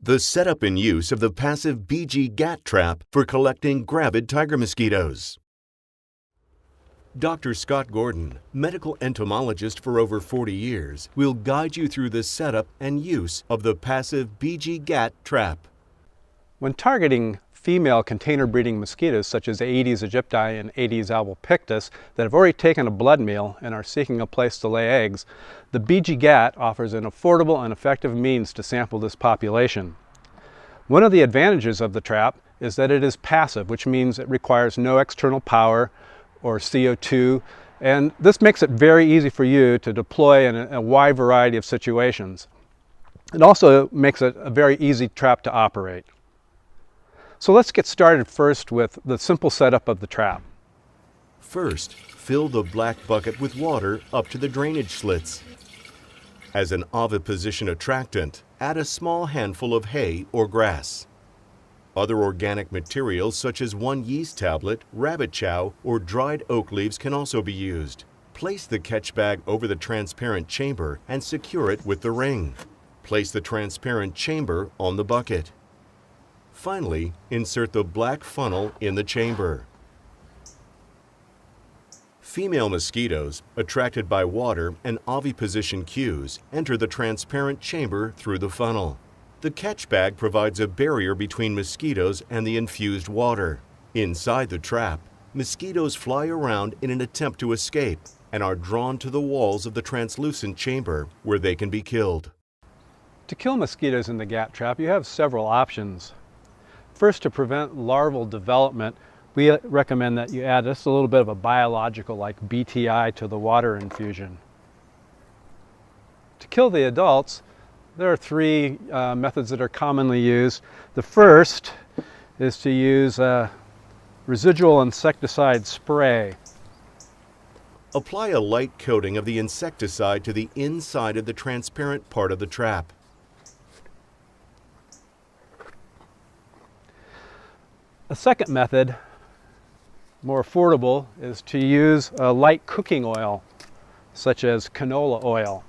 The setup and use of the passive GAT trap for collecting gravid tiger mosquitoes. Dr. Scott Gordon, medical entomologist for over 40 years, will guide you through the setup and use of the passive GAT trap. When targeting female container breeding mosquitoes such as Aedes aegypti and Aedes albopictus that have already taken a blood meal and are seeking a place to lay eggs, the GAT offers an affordable and effective means to sample this population. One of the advantages of the trap is that it is passive, which means it requires no external power or CO2, and this makes it very easy for you to deploy in a wide variety of situations. It also makes it a very easy trap to operate. So let's get started first with the simple setup of the trap. First, fill the black bucket with water up to the drainage slits. As an oviposition attractant, add a small handful of hay or grass. Other organic materials such as 1 yeast tablet, rabbit chow, or dried oak leaves can also be used. Place the catch bag over the transparent chamber and secure it with the ring. Place the transparent chamber on the bucket. Finally, insert the black funnel in the chamber. Female mosquitoes, attracted by water and oviposition cues, enter the transparent chamber through the funnel. The catch bag provides a barrier between mosquitoes and the infused water. Inside the trap, mosquitoes fly around in an attempt to escape and are drawn to the walls of the translucent chamber where they can be killed. To kill mosquitoes in the GAT trap, you have several options. First, to prevent larval development, we recommend that you add just a little bit of a biological like BTI to the water infusion. To kill the adults, there are 3 methods that are commonly used. The first is to use a residual insecticide spray. Apply a light coating of the insecticide to the inside of the transparent part of the trap. A second method, more affordable, is to use a light cooking oil, such as canola oil.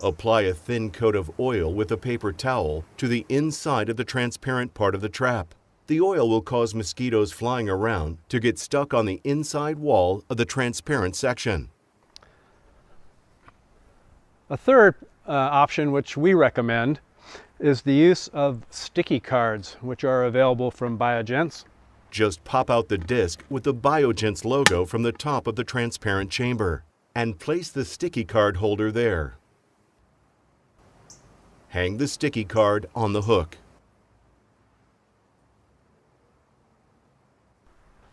Apply a thin coat of oil with a paper towel to the inside of the transparent part of the trap. The oil will cause mosquitoes flying around to get stuck on the inside wall of the transparent section. A third option, which we recommend, is the use of sticky cards, which are available from Biogents. Just pop out the disc with the Biogents logo from the top of the transparent chamber and place the sticky card holder there. Hang the sticky card on the hook.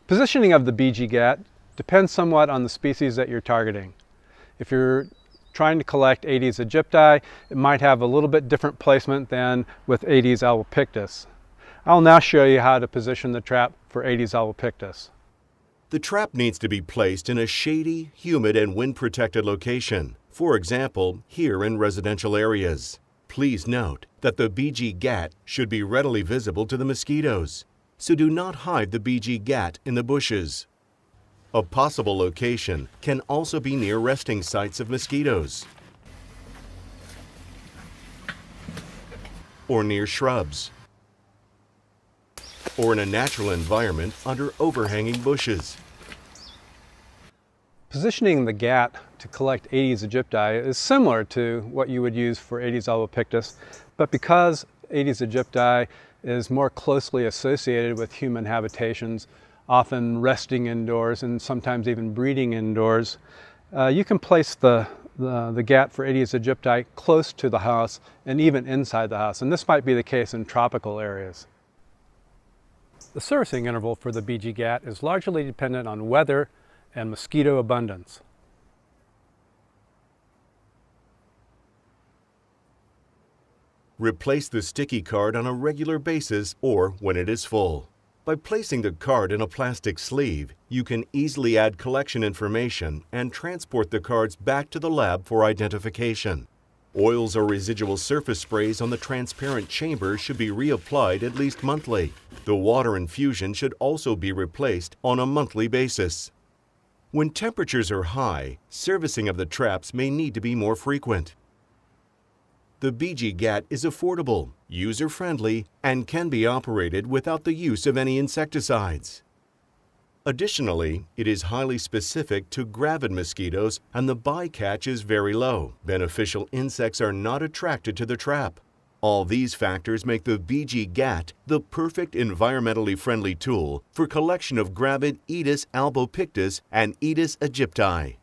Positioning of the GAT depends somewhat on the species that you're targeting. If you're trying to collect Aedes aegypti, it might have a little bit different placement than with Aedes albopictus. I'll now show you how to position the trap for Aedes albopictus. The trap needs to be placed in a shady, humid, and wind-protected location, for example, here in residential areas. Please note that the GAT should be readily visible to the mosquitoes, so do not hide the GAT in the bushes. A possible location can also be near resting sites of mosquitoes or near shrubs or in a natural environment under overhanging bushes. Positioning the GAT to collect Aedes aegypti is similar to what you would use for Aedes albopictus, but because Aedes aegypti is more closely associated with human habitations, often resting indoors and sometimes even breeding indoors, you can place the GAT for Aedes aegypti close to the house and even inside the house, and this might be the case in tropical areas. The servicing interval for the GAT is largely dependent on weather and mosquito abundance. Replace the sticky card on a regular basis or when it is full. By placing the card in a plastic sleeve, you can easily add collection information and transport the cards back to the lab for identification. Oils or residual surface sprays on the transparent chamber should be reapplied at least monthly. The water infusion should also be replaced on a monthly basis. When temperatures are high, servicing of the traps may need to be more frequent. The BG GAT is affordable, user-friendly, and can be operated without the use of any insecticides. Additionally, it is highly specific to gravid mosquitoes and the bycatch is very low. Beneficial insects are not attracted to the trap. All these factors make the BG GAT the perfect environmentally friendly tool for collection of gravid Aedes albopictus and Aedes aegypti.